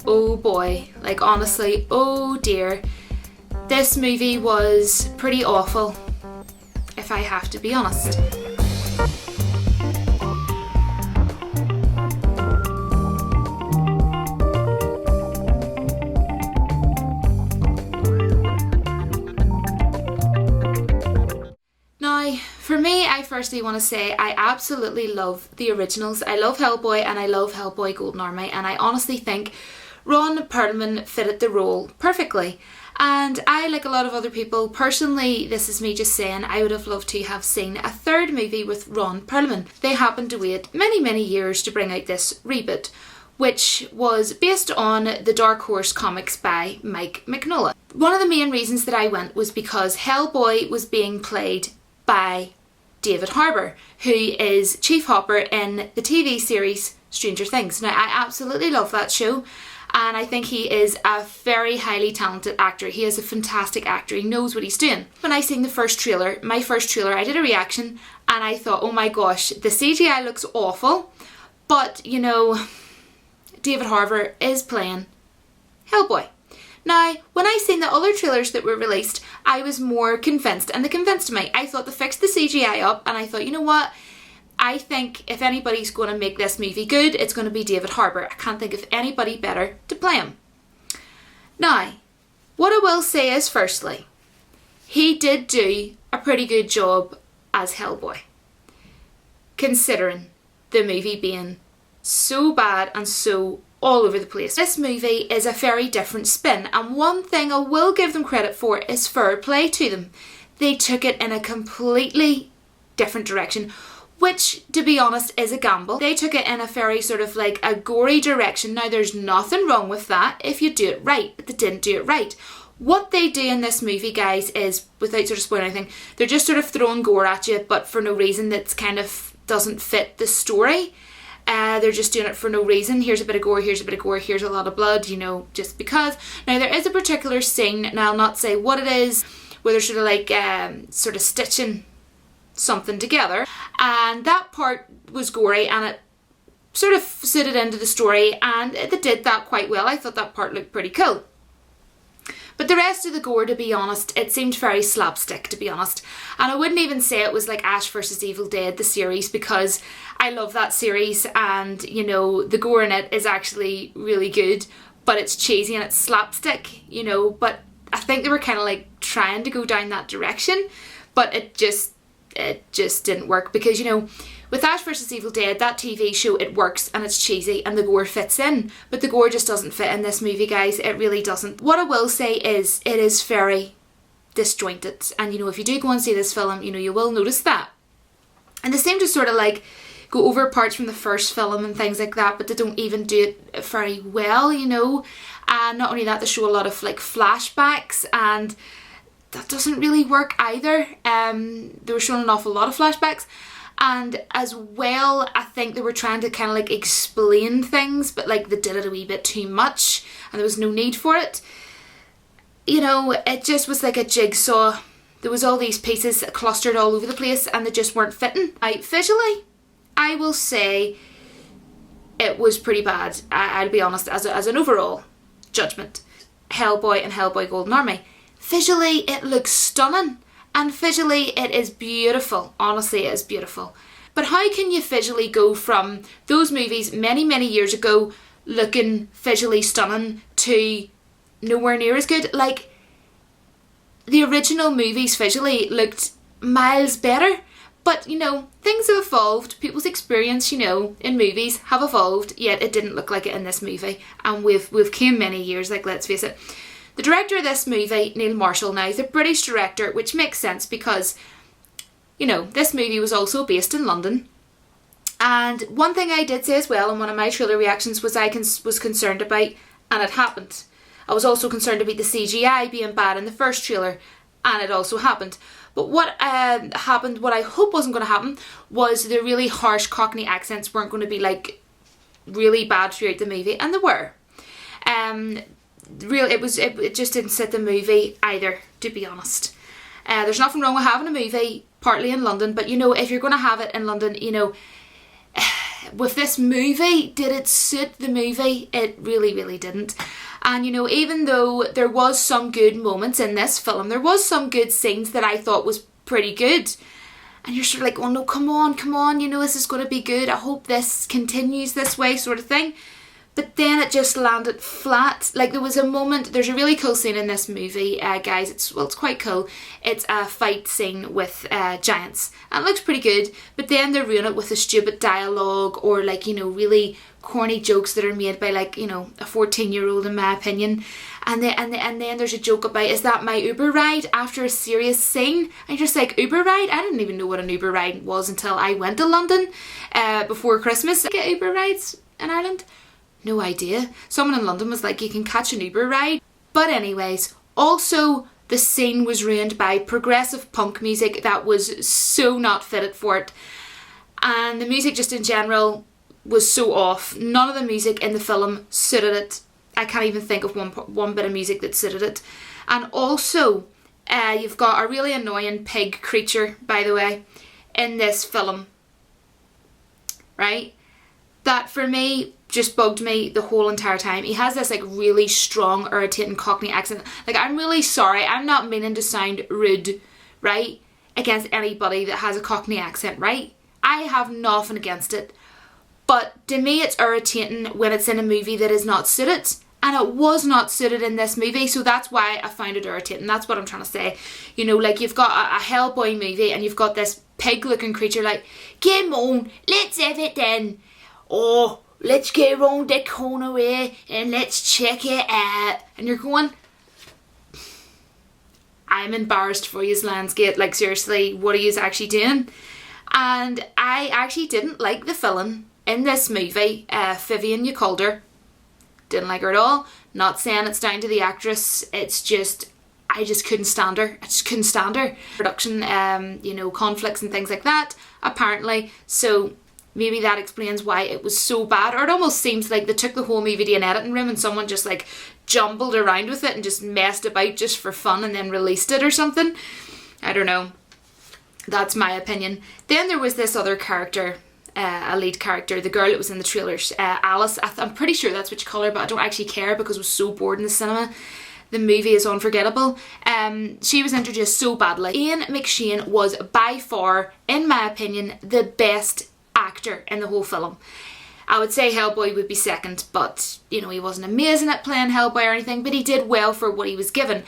oh boy, like honestly, oh dear. This movie was pretty awful, if I have to be honest. Now, for me, I firstly want to say I absolutely love the originals. I love HellBoy and I love HellBoy Golden Army, and I honestly think Ron Perlman fitted the role perfectly. And I, like a lot of other people, personally, this is me just saying, I would have loved to have seen a third movie with Ron Perlman. They happened to wait many years to bring out this reboot, which was based on the Dark Horse comics by Mike Mignola. One of the main reasons that I went was because HellBoy was being played by David Harbour, who is Chief Hopper in the TV series Stranger Things. Now, I absolutely love that show, and I think he is a very highly talented actor. He is a fantastic actor. He knows what he's doing. When I seen the first trailer, my first trailer, I did a reaction and I thought, oh my gosh, the CGI looks awful, but you know, David Harbour is playing HellBoy. Now, when I seen the other trailers that were released, I was more convinced, and they convinced me. I thought they fixed the CGI up, and I thought, you know what? I think if anybody's going to make this movie good, it's going to be David Harbour. I can't think of anybody better to play him. Now, what I will say is, firstly, he did do a pretty good job as HellBoy, considering the movie being so bad and so all over the place. This movie is a very different spin, and one thing I will give them credit for is fair play to them. They took it in a completely different direction, which, to be honest, is a gamble. They took it in a very sort of like a gory direction. Now, there's nothing wrong with that if you do it right, but they didn't do it right. What they do in this movie, guys, is, without sort of spoiling anything, they're just sort of throwing gore at you, but for no reason that's kind of doesn't fit the story. They're just doing it for no reason. Here's a bit of gore, here's a bit of gore, here's a lot of blood, you know, just because. Now, there is a particular scene, and I'll not say what it is, where they're sort of like sort of stitching something together, and that part was gory and it sort of suited into the story, and they did that quite well. I thought that part looked pretty cool. But the rest of the gore, to be honest, it seemed very slapstick, to be honest. And I wouldn't even say it was like Ash vs Evil Dead, the series, because I love that series, and, you know, the gore in it is actually really good, but it's cheesy and it's slapstick, you know. But I think they were kind of like trying to go down that direction, but it just didn't work, because, you know, with Ash vs Evil Dead, that TV show, it works and it's cheesy and the gore fits in, but the gore just doesn't fit in this movie, guys. It really doesn't. What I will say is it is very disjointed, and, you know, if you do go and see this film, you know, you will notice that. And they seem to sort of like go over parts from the first film and things like that, but they don't even do it very well, you know. And not only that, they show a lot of like flashbacks, and that doesn't really work either. They were showing an awful lot of flashbacks, and as well, I think they were trying to kind of like explain things, but like they did it a wee bit too much and there was no need for it. You know, it just was like a jigsaw. There was all these pieces clustered all over the place and they just weren't fitting. Visually, I will say it was pretty bad. I'll be honest, as an overall judgment. HellBoy and HellBoy Golden Army. Visually, it looks stunning, and visually it is beautiful. Honestly, it is beautiful. But how can you visually go from those movies many years ago looking visually stunning to nowhere near as good? Like, the original movies visually looked miles better, but, you know, things have evolved. People's experience, you know, in movies have evolved, yet it didn't look like it in this movie, and we've came many years, like, let's face it. The director of this movie, Neil Marshall, now, is a British director, which makes sense because, you know, this movie was also based in London. And one thing I did say as well in one of my trailer reactions was I was concerned about, and it happened. I was also concerned about the CGI being bad in the first trailer, and it also happened. But what happened, what I hope wasn't going to happen, was the really harsh Cockney accents weren't going to be like really bad throughout the movie, and they were. It just didn't sit the movie either, to be honest. There's nothing wrong with having a movie partly in London, but, you know, if you're going to have it in London, you know, with this movie, did it suit the movie? It really, really didn't. And, you know, even though there was some good moments in this film, there was some good scenes that I thought was pretty good. And you're sort of like, oh no, come on, you know, this is going to be good. I hope this continues this way, sort of thing. But then it just landed flat. Like, there was a moment, there's a really cool scene in this movie, guys. It's quite cool. It's a fight scene with giants. And it looks pretty good. But then they ruin it with a stupid dialogue or, like, you know, really corny jokes that are made by, like, you know, a 14-year-old, in my opinion. And then there's a joke about, is that my Uber ride, after a serious scene? And you're just like, Uber ride? I didn't even know what an Uber ride was until I went to London before Christmas. Get Uber rides in Ireland? No idea. Someone in London was like, you can catch an Uber ride. But anyways, also the scene was ruined by progressive punk music that was so not fitted for it. And the music just in general was so off. None of the music in the film suited it. I can't even think of one bit of music that suited it. And also, you've got a really annoying pig creature, by the way, in this film. Right? That for me just bugged me the whole entire time. He has this like really strong, irritating Cockney accent. Like, I'm really sorry, I'm not meaning to sound rude, right, against anybody that has a Cockney accent, right? I have nothing against it. But to me it's irritating when it's in a movie that is not suited. And it was not suited in this movie, so that's why I found it irritating. That's what I'm trying to say. You know, like, you've got a HellBoy movie and you've got this pig-looking creature like, come on, let's have it then. Oh, let's get around the corner here and let's check it out. And you're going, I'm embarrassed for you, Landscape. Like, seriously, what are you actually doing? And I actually didn't like the villain in this movie, Vivian, you called her. Didn't like her at all. Not saying it's down to the actress. It's just, I just couldn't stand her. I just couldn't stand her. Production, you know, conflicts and things like that, apparently. So maybe that explains why it was so bad. Or it almost seems like they took the whole movie to an editing room and someone just like jumbled around with it and just messed about just for fun and then released it or something. I don't know. That's my opinion. Then there was this other character, a lead character, the girl that was in the trailers, Alice. I'm pretty sure that's what you call her, but I don't actually care because I was so bored in the cinema. The movie is unforgettable. She was introduced so badly. Ian McShane was by far, in my opinion, the best actor in the whole film. I would say HellBoy would be second, but, you know, he wasn't amazing at playing HellBoy or anything, but he did well for what he was given.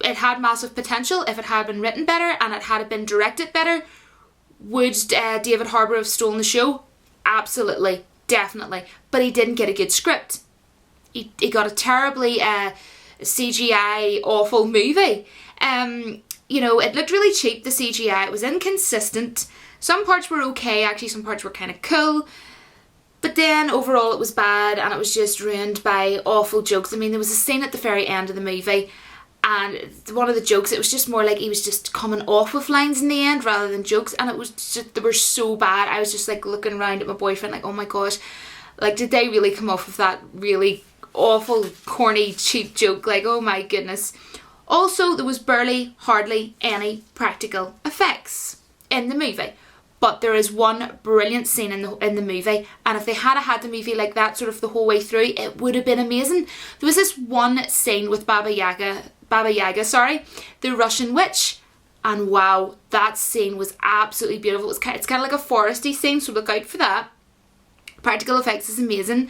It had massive potential. If it had been written better and it had been directed better, would David Harbour have stolen the show? Absolutely, definitely. But he didn't get a good script. He got a terribly CGI awful movie. You know, it looked really cheap, the CGI. It was inconsistent. Some parts were okay, actually some parts were kind of cool. But then overall it was bad and it was just ruined by awful jokes. I mean, there was a scene at the very end of the movie and one of the jokes, it was just more like he was just coming off with lines in the end rather than jokes, and it was just, they were so bad. I was just like looking around at my boyfriend like, oh my gosh, like, did they really come off with that really awful, corny, cheap joke? Like, oh my goodness. Also, there was hardly any practical effects in the movie. But there is one brilliant scene in the movie, and if they had the movie like that sort of the whole way through, it would have been amazing. There was this one scene with Baba Yaga, the Russian witch, and wow, that scene was absolutely beautiful. It's kind of like a foresty scene, so look out for that. Practical effects is amazing,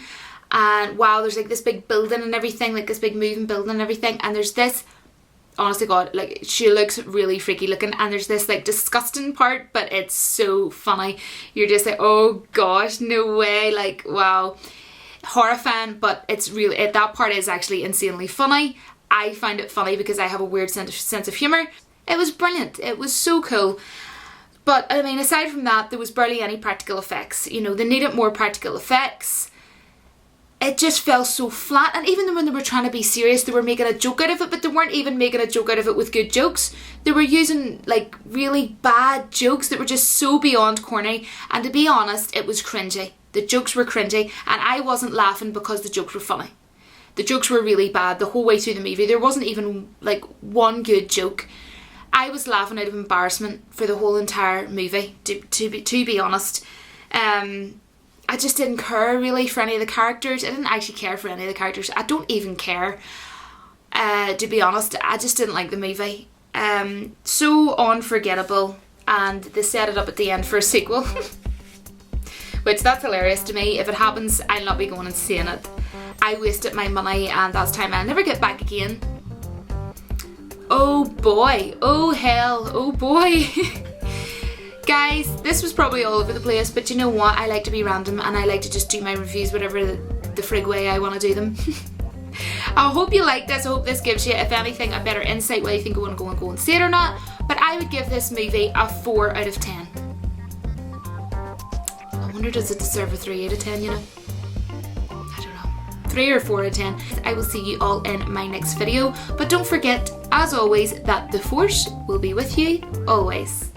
and wow, there's like this big building and everything, like this big moving building and everything, and there's this, honest to God, like, she looks really freaky looking, and there's this like disgusting part, but it's so funny. You're just like, oh gosh, no way, like, wow, horrifying, but it's really, that part is actually insanely funny. I find it funny because I have a weird sense of humour. It was brilliant. It was so cool. But I mean, aside from that, there was barely any practical effects. You know, they needed more practical effects. It just fell so flat, and even when they were trying to be serious, they were making a joke out of it, but they weren't even making a joke out of it with good jokes. They were using like really bad jokes that were just so beyond corny, and to be honest, it was cringy. The jokes were cringy, and I wasn't laughing because the jokes were funny. The jokes were really bad the whole way through the movie. There wasn't even like one good joke. I was laughing out of embarrassment for the whole entire movie, to be honest. I just didn't care really for any of the characters. I didn't actually care for any of the characters. I don't even care, to be honest. I just didn't like the movie. So unforgettable, and they set it up at the end for a sequel. Which, that's hilarious to me. If it happens, I'll not be going and seeing it. I wasted my money, and that's time I'll never get back again. Oh boy, oh hell, oh boy. Guys, this was probably all over the place, but you know what? I like to be random, and I like to just do my reviews whatever the frig way I want to do them. I hope you like this. I hope this gives you, if anything, a better insight whether you think I want to go and see it or not. But I would give this movie a 4 out of 10. I wonder, does it deserve a 3 out of 10, you know? I don't know. 3 or 4 out of 10. I will see you all in my next video. But don't forget, as always, that the Force will be with you always.